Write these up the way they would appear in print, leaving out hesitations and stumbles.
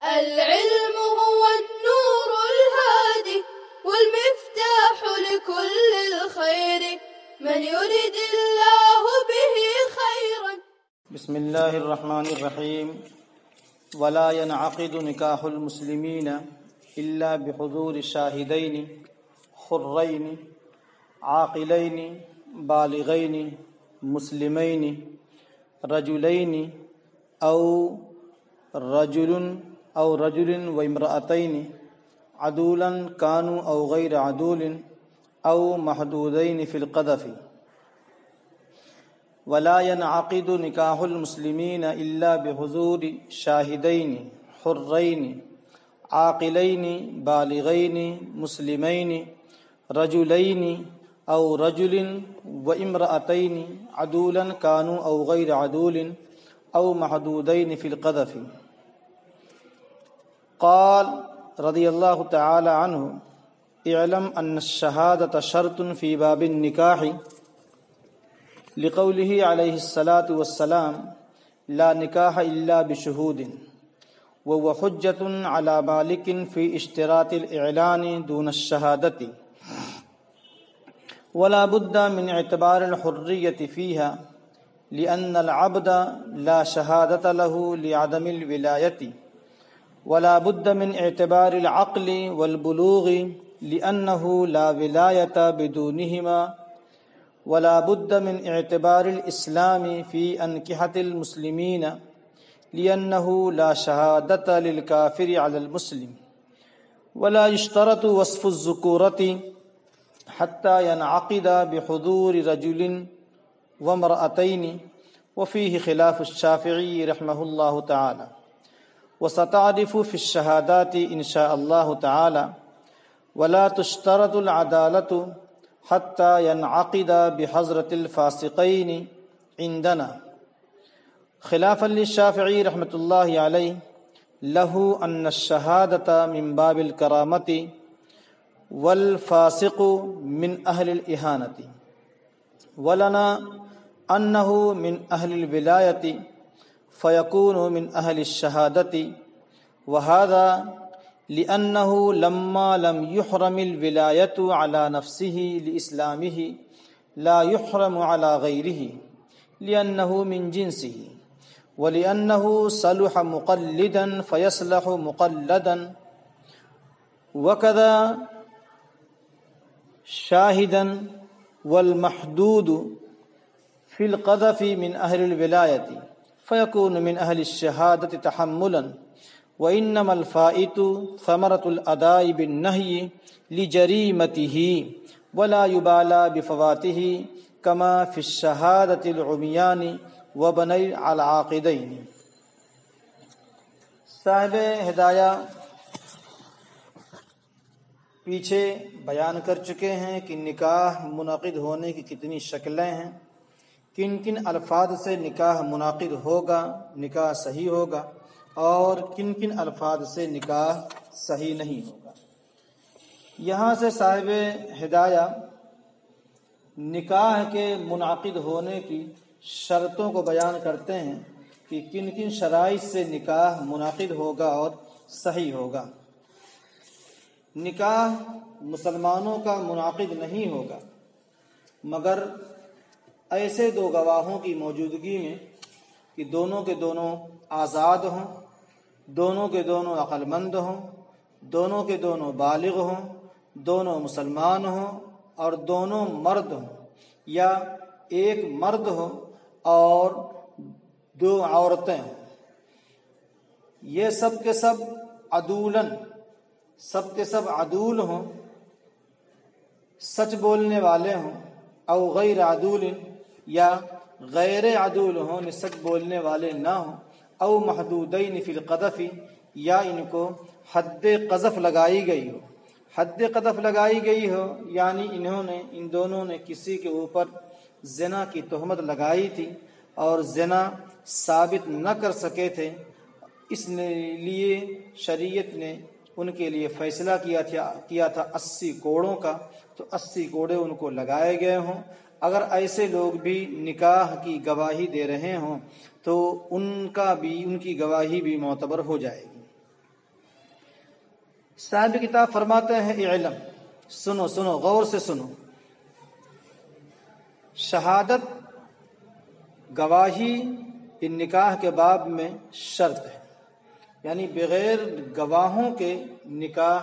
العلم هو النور الهادي والمفتاح لكل الخير من يرد الله به خيرا. بسم اللہ الرحمن الرحیم. ولا ينعقد نکاح المسلمین الا بحضور شاہدین حرین عاقلین بالغین مسلمین رجلین او رجل و امرأتین عدولا کانوا او غیر عدول او محدودین فی القذف. ولا ينعقد نکاح المسلمین الا بحضور شاہدین حرین عاقلین بالغین مسلمین رجلین او رجل و امرأتین عدولا کانوا او غیر عدول او محدودین فی القذف. قال رضی اللہ تعالی عنہ: اعلم ان الشہادة شرط فی باب النکاح لقوله علیہ الصلاة والسلام لا نکاح الا بشہود وهو حجة على مالک فی اشتراط الاعلان دون الشہادة ولا بد من اعتبار الحریة فيها لأن العبد لا شهادة له لعدم الولاية ولا بد من اعتبار العقل والبلوغ لأنه لا ولاية بدونهما ولا بد من اعتبار الإسلام في أنكحة المسلمين لأنه لا شهادة للكافر على المسلم ولا يشترط وصف الذكورة حتى ينعقد بحضور رجل وامرأتين وفيه خلاف الشافعي رحمه الله تعالى. وستعرف في الشهادات إن شاء الله تعالى. ولا تشترط العدالة حتى ينعقد بحضرة الفاسقين عندنا خلافا للشافعي رحمة الله عليه له أن الشهادة من باب الكرامة والفاسق من أهل الإهانة ولنا أنه من أهل الولاية فيكون من أهل الشهادة وهذا لأنه لما لم يحرم الولاية على نفسه لإسلامه لا يحرم على غيره لأنه من جنسه ولأنه صلح مقلدا فيصلح مقلدا وكذا شاهدا والمحدود في القذف من أهل الولاية فيكون من أهل الشهادة تحملا وإنما الفائت ثمرة الأداء بالنهي لجريمته ولا يبالى بفواته كما في الشهادة العميان وبني العاقدين. صاحب ہدایہ پیچھے بیان کر چکے ہیں کہ نکاح منعقد ہونے کی کتنی شکلیں ہیں، کن کن الفاظ سے نکاح منعقد ہوگا، نکاح صحیح ہوگا، اور کن کن الفاظ سے نکاح صحیح نہیں ہوگا. یہاں سے صاحب ہدایہ نکاح کے منعقد ہونے کی شرطوں کو بیان کرتے ہیں کہ کن کن شرائط سے نکاح منعقد ہوگا اور صحیح ہوگا. نکاح مسلمانوں کا منعقد نہیں ہوگا مگر ایسے دو گواہوں کی موجودگی میں کہ دونوں کے دونوں آزاد ہوں، دونوں کے دونوں عقل مند ہوں، دونوں کے دونوں بالغ ہوں، دونوں مسلمان ہوں اور دونوں مرد ہوں، یا ایک مرد ہو اور دو عورتیں ہوں. یہ سب کے سب عدولن، سب کے سب عدول ہوں، سچ بولنے والے ہوں، او غیر عدول یا غیر عدول ہوں، سچ بولنے والے نہ ہوں، او محدودین فی القذف یا ان کو حد قذف لگائی گئی ہو. حد قذف لگائی گئی ہو یعنی ان دونوں نے کسی کے اوپر زنا کی تہمت لگائی تھی اور زنا ثابت نہ کر سکے تھے، اس لیے شریعت نے ان کے لیے فیصلہ کیا تھا 80 کوڑوں کا، تو 80 کوڑے ان کو لگائے گئے ہوں. اگر ایسے لوگ بھی نکاح کی گواہی دے رہے ہوں تو ان کی گواہی بھی معتبر ہو جائے گی. صاحب کتاب فرماتے ہیں اعلم، سنو غور سے سنو، شہادت گواہی ان نکاح کے باب میں شرط ہے، یعنی بغیر گواہوں کے نکاح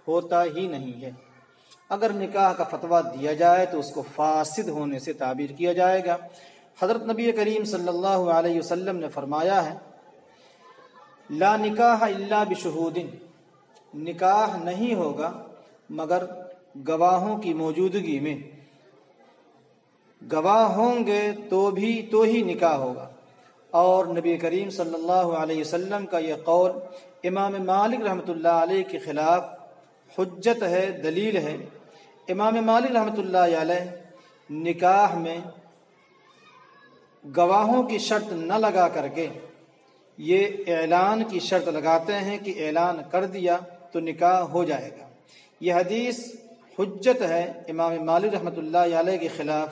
ہوتا ہی نہیں ہے۔ اگر نکاح کا فتویٰ دیا جائے تو اس کو فاسد ہونے سے تعبیر کیا جائے گا۔ حضرت نبی کریم صلی اللہ علیہ وسلم نے فرمایا ہے لا نکاح الا بشہود، نکاح نہیں ہوگا مگر گواہوں کی موجودگی میں، گواہ ہوں گے تو ہی نکاح ہوگا۔ اور نبی کریم صلی اللہ علیہ وسلم کا یہ قول امام مالک رحمۃ اللہ علیہ کے خلاف حجت ہے، دلیل ہے۔ امام مالک رحمۃ اللہ علیہ نکاح میں گواہوں کی شرط نہ لگا کر کے یہ اعلان کی شرط لگاتے ہیں کہ اعلان کر دیا تو نکاح ہو جائے گا۔ یہ حدیث حجت ہے امام مالک رحمۃ اللہ علیہ کے خلاف،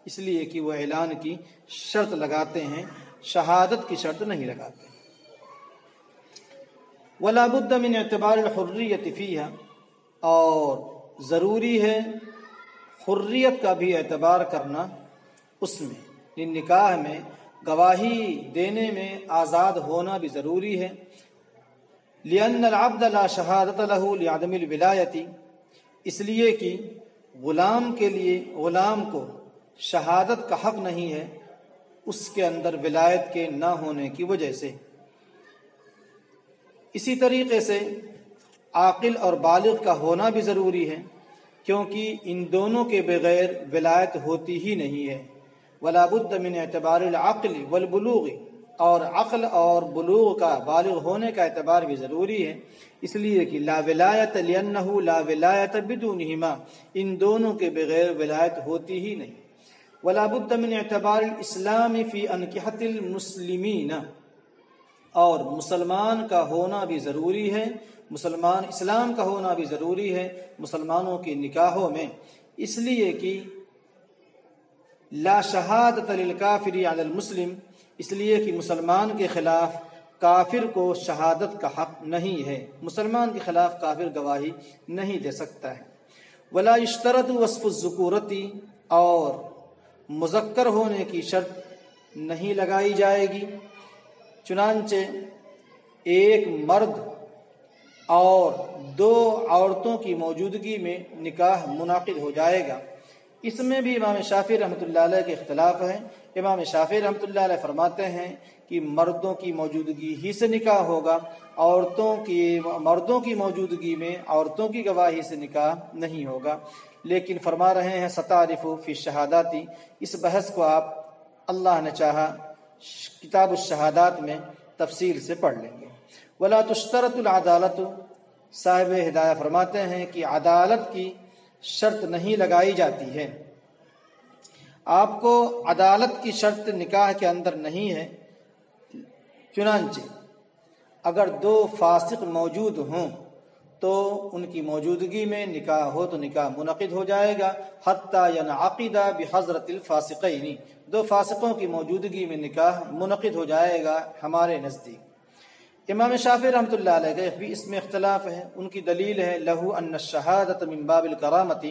اس لیے کہ وہ اعلان کی شرط لگاتے ہیں، شہادت کی شرط نہیں لگاتے۔ وَلَا بُدَّ مِنْ اعْتِبَارِ الْحُرِّيَّةِ فِيهَا، اور ضروری ہے حریت کا بھی اعتبار کرنا اس میں، ان نکاح میں گواہی دینے میں آزاد ہونا بھی ضروری ہے۔ لِأَنَّ الْعَبْدَ لَا شَهَادَةَ لَهُ لِعَدَمِ الْوِلَایَةِ، اس لیے کہ غلام کے لیے، غلام کو شہادت کا حق نہیں ہے اس کے اندر ولایت کے نہ ہونے کی وجہ سے۔ اسی طریقے سے عاقل اور بالغ کا ہونا بھی ضروری ہے، کیونکہ ان دونوں کے بغیر ولایت ہوتی ہی نہیں ہے۔ وَلَا بُدَّ مِنْ اعْتِبَارِ الْعَقْلِ وَالْبُلُوغِ، اور عقل اور بلوغ کا، بالغ ہونے کا اعتبار بھی ضروری ہے، اس لیے کہ لا ولایت لِأَنَّهُ لا ولایت بِدُونِهِمَا، ان دونوں کے بغیر ولایت ہوتی ہی نہیں۔ وَلَا بُدَّ مِنْ اعْتِبَارِ الْإِسْلَامِ فِي أَنْكِحَةِ الْمُسْلِمِينَ، اور مسلمان کا ہونا بھی ضروری ہے، مسلمان اسلام کا ہونا بھی ضروری ہے مسلمانوں کے نکاحوں میں، اس لیے کہ لا شہادت للکافر علی المسلم، اس لیے کہ مسلمان کے خلاف کافر کو شہادت کا حق نہیں ہے، مسلمان کے خلاف کافر گواہی نہیں دے سکتا ہے۔ ولا یشترط وصف الذکورۃ، اور مذکر ہونے کی شرط نہیں لگائی جائے گی، چنانچہ ایک مرد اور دو عورتوں کی موجودگی میں نکاح منعقد ہو جائے گا۔ اس میں بھی امام شافعی رحمۃ اللہ علیہ کے اختلاف ہے۔ امام شافعی رحمۃ اللہ علیہ فرماتے ہیں کہ مردوں کی موجودگی ہی سے نکاح ہوگا، مردوں کی موجودگی میں عورتوں کی گواہی سے نکاح نہیں ہوگا، لیکن فرما رہے ہیں ستعرف فی الشہادات، اس بحث کو آپ اللہ نے چاہا کتاب الشہادات میں تفصیل سے پڑھ لیں گے۔ ولا تشترط العدالت، صاحب ہدایہ فرماتے ہیں کہ عدالت کی شرط نہیں لگائی جاتی ہے، آپ کو عدالت کی شرط نکاح کے اندر نہیں ہے، چنانچہ اگر دو فاسق موجود ہوں تو ان کی موجودگی میں نکاح ہو تو نکاح منعقد ہو جائے گا، حتیٰ ینعقد بحضرت الفاسقین، دو فاسقوں کی موجودگی میں نکاح منعقد ہو جائے گا ہمارے نزدیک۔ امام شافعی رحمۃ اللہ علیہ کا بھی اس میں اختلاف ہے، ان کی دلیل ہے لہو ان الشہادۃ من باب الکرامۃ،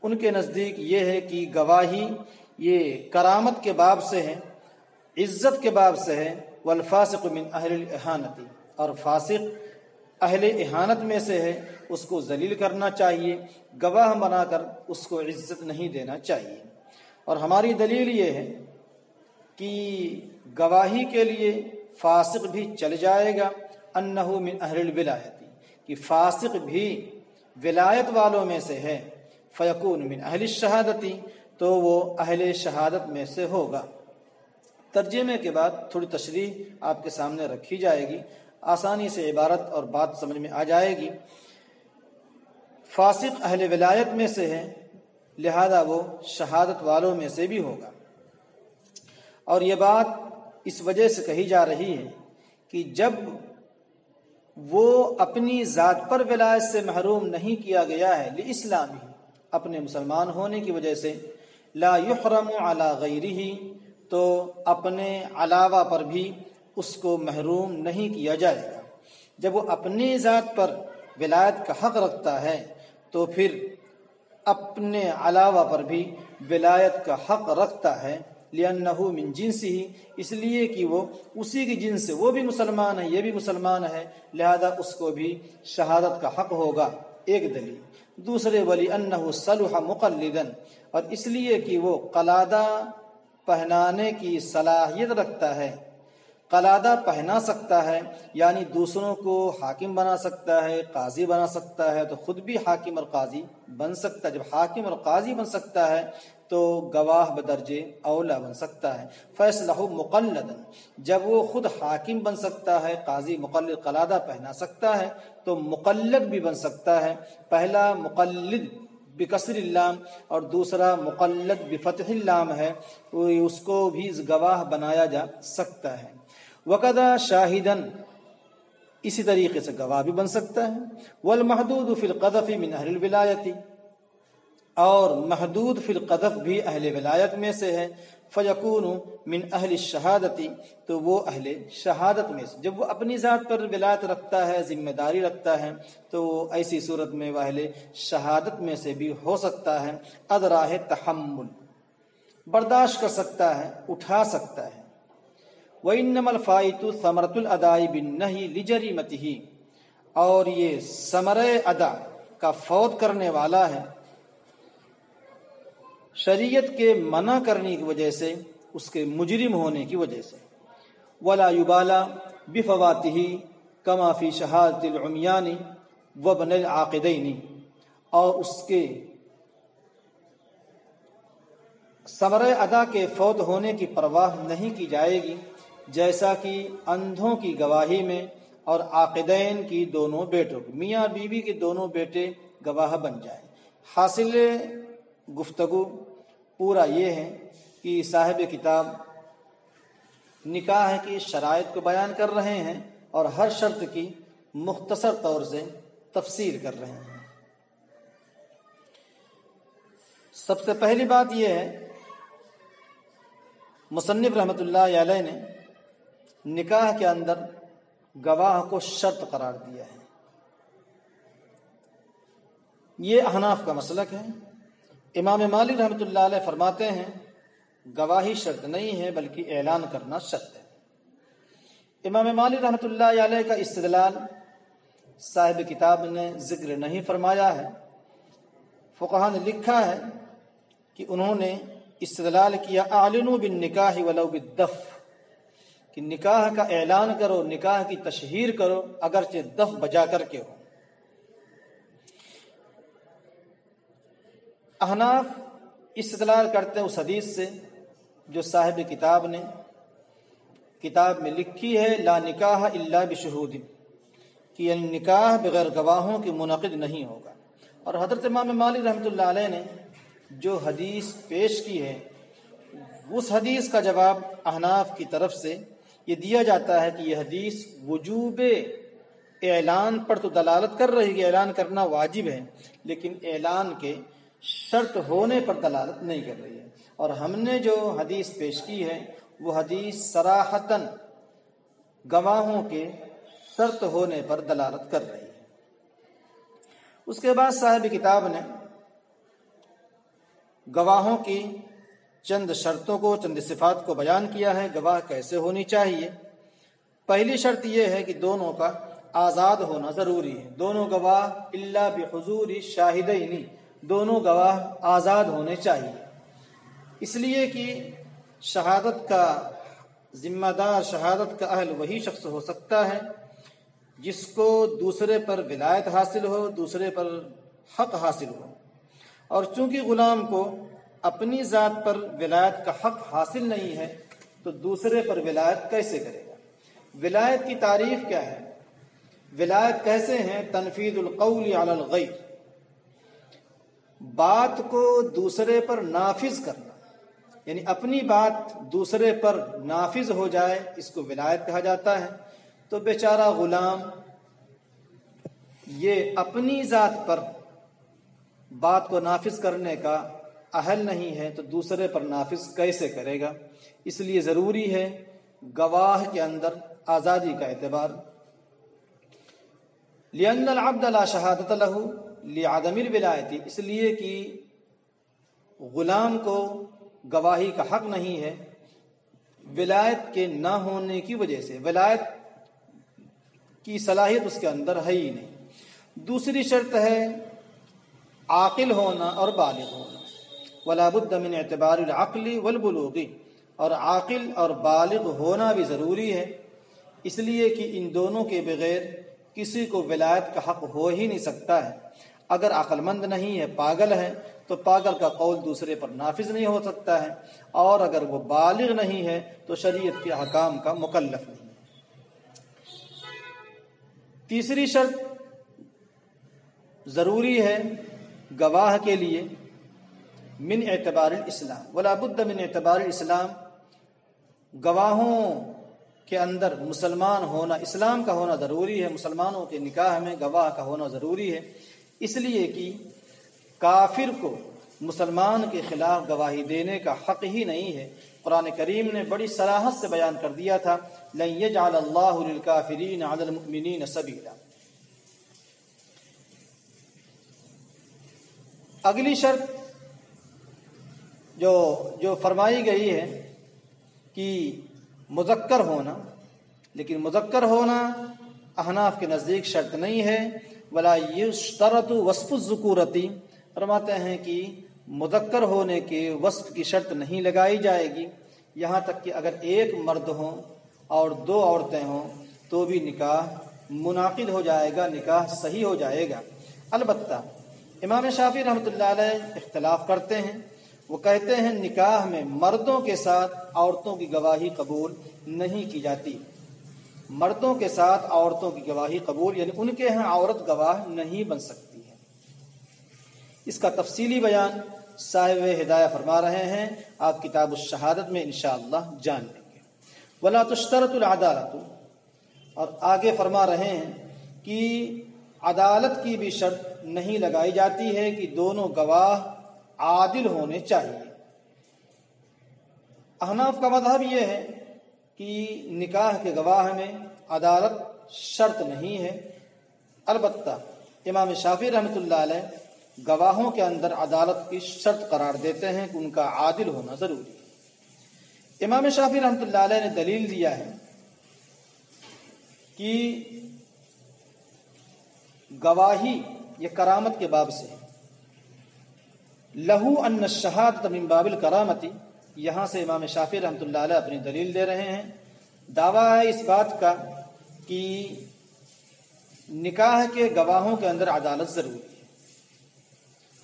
ان کے نزدیک یہ ہے کہ گواہی یہ کرامت کے باب سے ہے، عزت کے باب سے ہے، والفاسق من اہل الاہانۃ، اور فاسق اہل اہانت میں سے ہے، اس کو ذلیل کرنا چاہیے، گواہ بنا کر اس کو عزت نہیں دینا چاہیے۔ اور ہماری دلیل یہ ہے کہ گواہی کے لیے فاسق بھی چل جائے گا، انہ من اہل الولایت، کہ فاسق بھی ولایت والوں میں سے ہے، فیکون من اہل الشہادت، تو وہ اہل شہادت میں سے ہوگا۔ ترجمے کے بعد تھوڑی تشریح آپ کے سامنے رکھی جائے گی، آسانی سے عبارت اور بات سمجھ میں آ جائے گی۔ فاسق اہل ولایت میں سے ہے، لہذا وہ شہادت والوں میں سے بھی ہوگا، اور یہ بات اس وجہ سے کہی جا رہی ہے کہ جب وہ اپنی ذات پر ولایت سے محروم نہیں کیا گیا ہے، لاسلامی، اپنے مسلمان ہونے کی وجہ سے، لا یحرم علی غیرہ، تو اپنے علاوہ پر بھی اس کو محروم نہیں کیا جائے گا۔ جب وہ اپنی ذات پر ولایت کا حق رکھتا ہے تو پھر اپنے علاوہ پر بھی ولایت کا حق رکھتا ہے، لِأَنَّهُ مِن جِنسِهِ، اس لیے کہ وہ اسی کی جنس سے، وہ بھی مسلمان ہے یہ بھی مسلمان ہے، لہذا اس کو بھی شہادت کا حق ہوگا، ایک دلیل۔ دوسرے وَلِأَنَّهُ صَلُحَ مُقَلِّدًا، اور اس لیے کہ وہ قلادہ پہنانے کی صلاحیت رکھتا ہے، قلادہ پہنا سکتا ہے، یعنی دوسروں کو حاکم بنا سکتا ہے، قاضی بنا سکتا ہے، تو خود بھی حاکم اور قاضی بن سکتا ہے۔ جب حاکم اور قاضی بن سکتا ہے تو گواہ بدرجے اولا بن سکتا ہے۔ فیصلہ مقلدا، جب وہ خود حاکم بن سکتا ہے، قاضی مقلد قلادہ پہنا سکتا ہے، تو مقلد بھی بن سکتا ہے۔ پہلا مقلد بکسر اللام اور دوسرا مقلد بفتح اللام ہے، اس کو بھی گواہ بنایا جا سکتا ہے۔ وَقَدَا شَاهِدًا، اسی طریقے سے گواہ بھی بن سکتا ہے۔ وَالْمَحْدُودُ فِي الْقَذْفِ مِنْ أَهْلِ الْوِلَایَةِ، اور محدود فی القذف بھی اہل ولایت میں سے ہے۔ فَيَكُونُ مِنْ أَهْلِ الشَّهَادَةِ، تو وہ اہل شہادت میں سے، جب وہ اپنی ذات پر ولایت رکھتا ہے، ذمہ داری رکھتا ہے، تو ایسی صورت میں وہ اہل شہادت میں سے بھی ہو سکتا ہے۔ ادراہ تحمل، برداشت کر سکتا ہے، اٹھا سکتا ہے۔ وَإِنَّمَا الْفَائِتُ ثَمَرَةُ الْأَدَاءِ بِالنَّهِي لِجَرِيمَتِهِ، اور یہ ثمرۂ ادا کا فوت کرنے والا ہے شریعت کے منع کرنے کی وجہ سے، اس کے مجرم ہونے کی وجہ سے۔ وَلَا يُبَالَى بِفَوَاتِهِ كَمَا فِي شَهَادَةِ الْعُمْيَانِ وَابْنِ الْعَاقِدَيْنِ، اور اس کے ثمرۂ ادا کے فوت ہونے کی پرواہ نہیں کی جائے گی، جیسا کہ اندھوں کی گواہی میں اور عاقدین کی دونوں بیٹوں، میاں بیوی کے دونوں بیٹے گواہ بن جائیں۔ حاصل گفتگو پورا یہ ہے کہ صاحب کتاب نکاح کی شرائط کو بیان کر رہے ہیں اور ہر شرط کی مختصر طور سے تفسیر کر رہے ہیں۔ سب سے پہلی بات یہ ہے، مصنف رحمۃ اللہ علیہ نے نکاح کے اندر گواہ کو شرط قرار دیا ہے۔ یہ احناف کا مسلک ہے۔ امام مالک رحمۃ اللہ علیہ فرماتے ہیں گواہی شرط نہیں ہے بلکہ اعلان کرنا شرط ہے۔ امام مالک رحمۃ اللہ علیہ کا استدلال صاحب کتاب نے ذکر نہیں فرمایا ہے۔ فقہاء نے لکھا ہے کہ انہوں نے استدلال کیا اعلنوا بالنکاح ولو بالدف، کہ نکاح کا اعلان کرو، نکاح کی تشہیر کرو اگرچہ دف بجا کر کے ہو۔ احناف استدلال کرتے ہیں اس حدیث سے جو صاحب کتاب نے کتاب میں لکھی ہے، لا نکاح الا بشہود، کہ یعنی نکاح بغیر گواہوں کے منعقد نہیں ہوگا۔ اور حضرت امام مالک رحمۃ اللہ علیہ نے جو حدیث پیش کی ہے، اس حدیث کا جواب احناف کی طرف سے یہ دیا جاتا ہے کہ یہ حدیث وجوب اعلان پر تو دلالت کر رہی ہے، اعلان کرنا واجب ہے، لیکن اعلان کے شرط ہونے پر دلالت نہیں کر رہی ہے۔ اور ہم نے جو حدیث پیش کی ہے وہ حدیث صراحتاً گواہوں کے شرط ہونے پر دلالت کر رہی ہے۔ اس کے بعد صاحب کتاب نے گواہوں کی چند شرطوں کو، چند صفات کو بیان کیا ہے، گواہ کیسے ہونی چاہیے۔ پہلی شرط یہ ہے کہ دونوں کا آزاد ہونا ضروری ہے، دونوں گواہ الا بحضور شاہدین، دونوں گواہ آزاد ہونے چاہیے، اس لیے کہ شہادت کا ذمہ دار، شہادت کا اہل وہی شخص ہو سکتا ہے جس کو دوسرے پر ولایت حاصل ہو، دوسرے پر حق حاصل ہو۔ اور چونکہ غلام کو اپنی ذات پر ولایت کا حق حاصل نہیں ہے تو دوسرے پر ولایت کیسے کرے گا؟ ولایت کی تعریف کیا ہے؟ ولایت کیسے ہیں؟ تنفیذ القول علی الغیر، بات کو دوسرے پر نافذ کرنا، یعنی اپنی بات دوسرے پر نافذ ہو جائے، اس کو ولایت کہا جاتا ہے۔ تو بیچارہ غلام یہ اپنی ذات پر بات کو نافذ کرنے کا اہل نہیں ہے تو دوسرے پر نافذ کیسے کرے گا؟ اس لیے ضروری ہے گواہ کے اندر آزادی کا اعتبار۔ لأن العبد لا شہادت لہ لعدم الولایتی، اس لیے کہ غلام کو گواہی کا حق نہیں ہے ولایت کے نہ ہونے کی وجہ سے، ولایت کی صلاحیت اس کے اندر ہے ہی نہیں۔ دوسری شرط ہے عاقل ہونا اور بالغ ہونا، ولا بد من اعتبار العقل والبلوغ، اور عاقل اور بالغ ہونا بھی ضروری ہے، اس لیے کہ ان دونوں کے بغیر کسی کو ولایت کا حق ہو ہی نہیں سکتا ہے۔ اگر عقل مند نہیں ہے، پاگل ہے، تو پاگل کا قول دوسرے پر نافذ نہیں ہو سکتا ہے، اور اگر وہ بالغ نہیں ہے تو شریعت کے احکام کا مکلف نہیں ہے۔ تیسری شرط ضروری ہے گواہ کے لیے من اعتبار الاسلام، ولا بد من اعتبار الاسلام، گواہوں کے اندر مسلمان ہونا، اسلام کا ہونا ضروری ہے، مسلمانوں کے نکاح میں گواہ کا ہونا ضروری ہے، اس لیے کہ کافر کو مسلمان کے خلاف گواہی دینے کا حق ہی نہیں ہے۔ قرآن کریم نے بڑی صراحت سے بیان کر دیا تھا لن یجعل اللہ للکافرین علی المؤمنین سبیلا۔ اگلی شرط جو فرمائی گئی ہے کہ مذکر ہونا، لیکن مذکر ہونا احناف کے نزدیک شرط نہیں ہے، ولا یشترط وصف الذکورتی، فرماتے ہیں کہ مذکر ہونے کے وصف کی شرط نہیں لگائی جائے گی، یہاں تک کہ اگر ایک مرد ہوں اور دو عورتیں ہوں تو بھی نکاح منعقد ہو جائے گا، نکاح صحیح ہو جائے گا۔ البتہ امام شافعی رحمۃ اللہ علیہ اختلاف کرتے ہیں، وہ کہتے ہیں نکاح میں مردوں کے ساتھ عورتوں کی گواہی قبول نہیں کی جاتی، مردوں کے ساتھ عورتوں کی گواہی قبول، یعنی ان کے ہاں عورت گواہ نہیں بن سکتی ہے۔ اس کا تفصیلی بیان صاحب ہدایہ فرما رہے ہیں، آپ کتاب الشہادت میں انشاءاللہ جان لیں گے۔ ولا تشترط العدالت، اور آگے فرما رہے ہیں کہ عدالت کی بھی شرط نہیں لگائی جاتی ہے کہ دونوں گواہ عادل ہونے چاہیے۔ احناف کا مذہب یہ ہے کہ نکاح کے گواہ میں عدالت شرط نہیں ہے، البتہ امام شافعی رحمۃ اللہ علیہ گواہوں کے اندر عدالت کی شرط قرار دیتے ہیں کہ ان کا عادل ہونا ضروری ہے۔ امام شافعی رحمۃ اللہ علیہ نے دلیل دیا ہے کہ گواہی یہ کرامت کے باب سے لہو ان الشہادۃ من باب الکرامتی، یہاں سے امام شافعی رحمۃ اللہ علیہ اپنی دلیل دے رہے ہیں۔ دعویٰ ہے اس بات کا کہ نکاح کے گواہوں کے اندر عدالت ضروری ہے،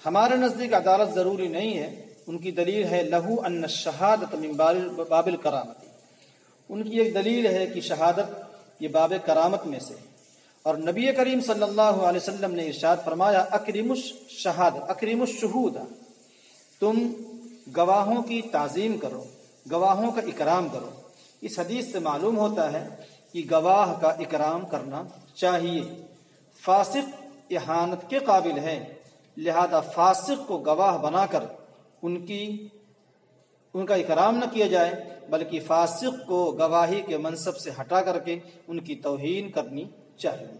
ہمارے نزدیک عدالت ضروری نہیں ہے۔ ان کی دلیل ہے لہو ان الشہادۃ من باب الکرامتی، ان کی ایک دلیل ہے کہ شہادت یہ باب کرامت میں سے، اور نبی کریم صلی اللہ علیہ وسلم نے ارشاد فرمایا اکرم الشہادۃ اکرم الشہود، تم گواہوں کی تعظیم کرو، گواہوں کا اکرام کرو۔ اس حدیث سے معلوم ہوتا ہے کہ گواہ کا اکرام کرنا چاہیے۔ فاسق اہانت کے قابل ہے، لہذا فاسق کو گواہ بنا کر ان کا اکرام نہ کیا جائے، بلکہ فاسق کو گواہی کے منصب سے ہٹا کر کے ان کی توہین کرنی چاہیے۔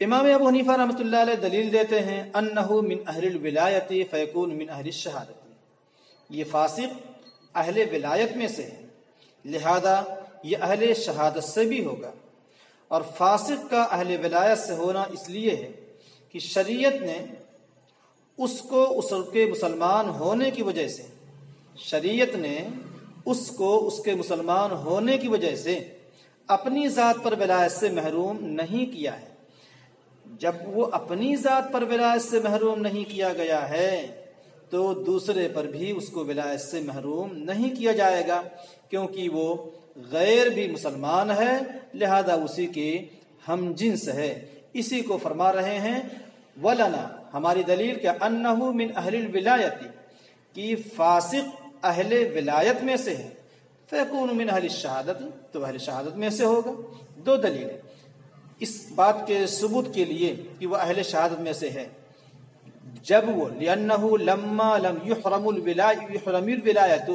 امام ابو حنیفہ رحمۃ اللہ علیہ دلیل دیتے ہیں انہ من اہل الولایت فیکون من اہل الشہادت، یہ فاسق اہل ولایت میں سے ہے، لہذا یہ اہل شہادت سے بھی ہوگا۔ اور فاسق کا اہل ولایت سے ہونا اس لیے ہے کہ شریعت نے اس کے مسلمان ہونے کی وجہ سے، شریعت نے اس کے مسلمان ہونے کی وجہ سے اپنی ذات پر ولایت سے محروم نہیں کیا ہے۔ جب وہ اپنی ذات پر ولایت سے محروم نہیں کیا گیا ہے تو دوسرے پر بھی اس کو ولایت سے محروم نہیں کیا جائے گا، کیونکہ وہ غیر بھی مسلمان ہے، لہذا اسی کے ہم جنس ہے۔ اسی کو فرما رہے ہیں وَلَنَا، ہماری دلیل کیا، أَنَّهُ مِنْ أَهْلِ الْوِلَایَةِ، کہ فاسق اہل ولایت میں سے ہے، فَيَكُونُ مِنْ أَهْلِ الشَّهَادَةِ، تو اہل شہادت میں سے ہوگا۔ دو دلیلیں اس بات کے ثبوت کے لیے کہ وہ اہل شہادت میں سے ہے۔ جب وہ لأنه لما لم يحرم الولایت،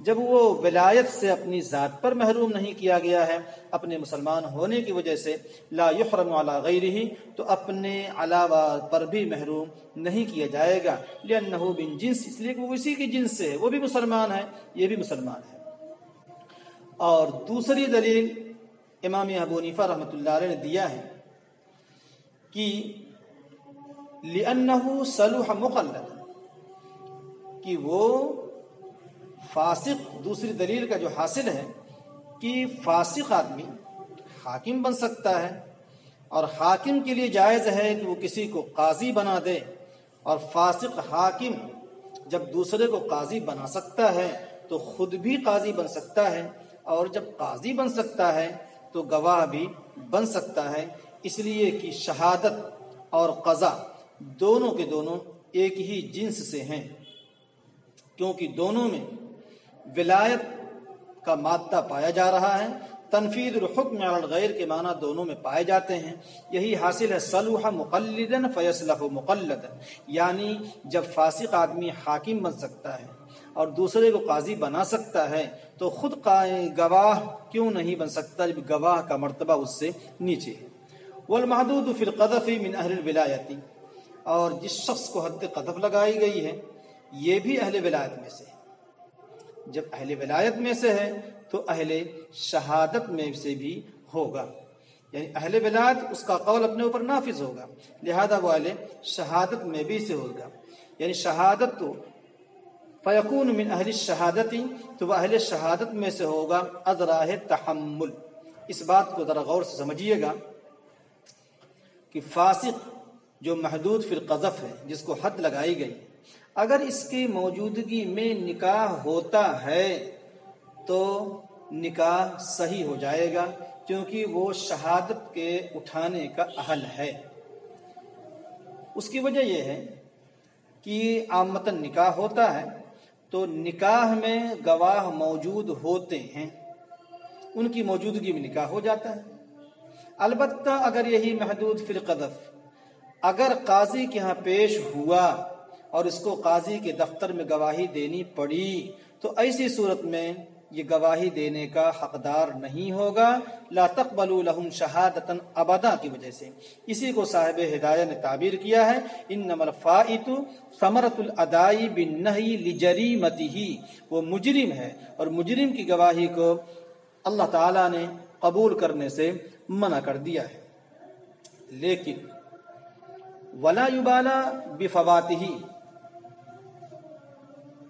جب وہ ولایت سے اپنی ذات پر محروم نہیں کیا گیا ہے اپنے مسلمان ہونے کی وجہ سے، لا يحرم على غیرہ، تو اپنے علاوہ پر بھی محروم نہیں کیا جائے گا، لأنه من جنس، اس لیے کہ وہ اسی کی جنس سے ہے، وہ بھی مسلمان ہے یہ بھی مسلمان ہے۔ اور دوسری دلیل امام ابو حنیفہ رحمۃ اللہ علیہ نے دیا ہے کہ لأنه صلح مقلد، کہ وہ فاسق، دوسری دلیل کا جو حاصل ہے کہ فاسق آدمی حاکم بن سکتا ہے، اور حاکم کے لیے جائز ہے کہ وہ کسی کو قاضی بنا دے، اور فاسق حاکم جب دوسرے کو قاضی بنا سکتا ہے تو خود بھی قاضی بن سکتا ہے، اور جب قاضی بن سکتا ہے تو گواہ بھی بن سکتا ہے، اس لیے کہ شہادت اور قضا دونوں کے دونوں ایک ہی جنس سے ہیں، کیونکہ دونوں میں ولایت کا مادہ پایا جا رہا ہے، تنفیذ الحکم علی الغیر کے معنی دونوں میں پائے جاتے ہیں۔ یہی حاصل ہے صلح مقلدا فیصلح مقلدا، یعنی جب فاسق آدمی حاکم بن سکتا ہے اور دوسرے کو قاضی بنا سکتا ہے تو خود گواہ کیوں نہیں بن سکتا جب گواہ کا مرتبہ اس سے نیچے ہے۔ والمحدود فی القذف من اہل الولایت، اور جس شخص کو حد قذف لگائی گئی ہے یہ بھی اہل ولایت میں سے ہے۔ جب اہل ولایت میں سے ہے تو اہل شہادت میں سے بھی ہوگا، یعنی اہل ولایت اس کا قول اپنے اوپر نافذ ہوگا، لہذا وہ اہل شہادت میں بھی سے ہوگا، یعنی شہادت تو فیکون من اہل الشہادت، تو وہ اہل شہادت میں سے ہوگا از راہ تحمل۔ اس بات کو ذرا غور سے سمجھیے گا کہ فاسق جو محدود فی القذف ہے، جس کو حد لگائی گئی، اگر اس کی موجودگی میں نکاح ہوتا ہے تو نکاح صحیح ہو جائے گا، کیونکہ وہ شہادت کے اٹھانے کا اہل ہے۔ اس کی وجہ یہ ہے کہ عامتاً نکاح ہوتا ہے تو نکاح میں گواہ موجود ہوتے ہیں، ان کی موجودگی میں نکاح ہو جاتا ہے۔ البتہ اگر یہی محدود فی القذف اگر قاضی کے ہاں پیش ہوا اور اس کو قاضی کے دفتر میں گواہی دینی پڑی تو ایسی صورت میں یہ گواہی دینے کا حقدار نہیں ہوگا، لا تقبلوا لهم شہادتا ابدا کی وجہ سے۔ اسی کو صاحب ہدایہ نے تعبیر کیا ہے انما الفائت ثمرۃ الاداء بالنہی لجریمتہ، وہ مجرم ہے اور مجرم کی گواہی کو اللہ تعالی نے قبول کرنے سے منع کر دیا ہے۔ لیکن ولا یبالی بفواتہ،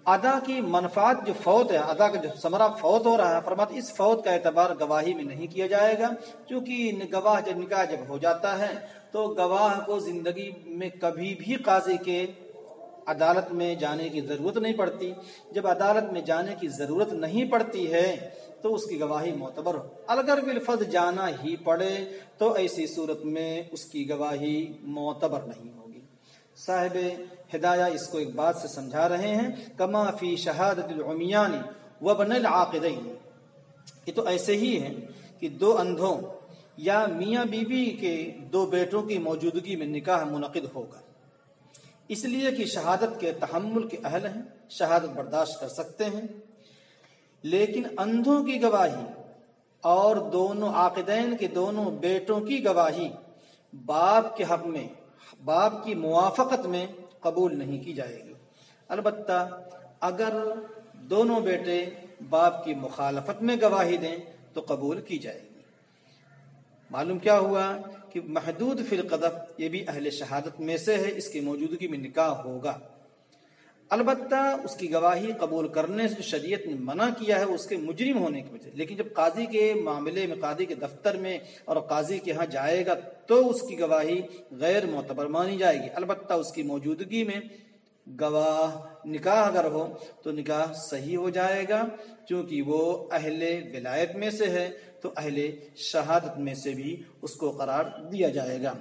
ادا کی منفعت جو فوت ہے، ادا کا جو ثمرہ فوت ہو رہا ہے، فرماتے اس فوت کا اعتبار گواہی میں نہیں کیا جائے گا، کیونکہ گواہ جب نکاح جب ہو جاتا ہے تو گواہ کو زندگی میں کبھی بھی قاضی کے عدالت میں جانے کی ضرورت نہیں پڑتی۔ جب عدالت میں جانے کی ضرورت نہیں پڑتی ہے تو اس کی گواہی معتبر ہو، اگر بالفرض جانا ہی پڑے تو ایسی صورت میں اس کی گواہی معتبر نہیں ہوگی۔ صاحب ہدایہ اس کو ایک بات سے سمجھا رہے ہیں کما فی شہادت العمیان وابن العاقدین، یہ تو ایسے ہی ہے کہ دو اندھوں یا میاں بیوی کے دو بیٹوں کی موجودگی میں نکاح منعقد ہوگا، اس لیے کہ شہادت کے تحمل کے اہل ہیں، شہادت برداشت کر سکتے ہیں۔ لیکن اندھوں کی گواہی اور دونوں عاقدین کے دونوں بیٹوں کی گواہی باپ کے حق میں، باپ کی موافقت میں قبول نہیں کی جائے گی۔ البتہ اگر دونوں بیٹے باپ کی مخالفت میں گواہی دیں تو قبول کی جائے گی۔ معلوم کیا ہوا کہ محدود فی القذف یہ بھی اہل شہادت میں سے ہے، اس کی موجودگی میں نکاح ہوگا۔ البتہ اس کی گواہی قبول کرنے سے شریعت نے منع کیا ہے اس کے مجرم ہونے کی وجہ، لیکن جب قاضی کے معاملے میں، قاضی کے دفتر میں اور قاضی کے ہاں جائے گا تو اس کی گواہی غیر معتبر مانی جائے گی۔ البتہ اس کی موجودگی میں گواہ نکاح اگر ہو تو نکاح صحیح ہو جائے گا، چونکہ وہ اہل ولایت میں سے ہے تو اہل شہادت میں سے بھی اس کو قرار دیا جائے گا۔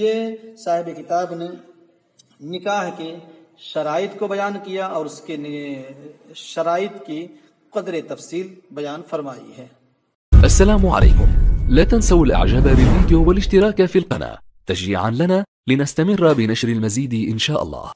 یہ صاحب کتاب نے نکاح کے شرائط کو بیان کیا اور اس کے شرائط کی قدر تفصیل بیان فرمائی ہے۔ السلام عليكم، لا تنسوا الاعجاب بالفيديو والاشتراك في القناة تشجيعا لنا لنستمر بنشر المزيد إن شاء الله.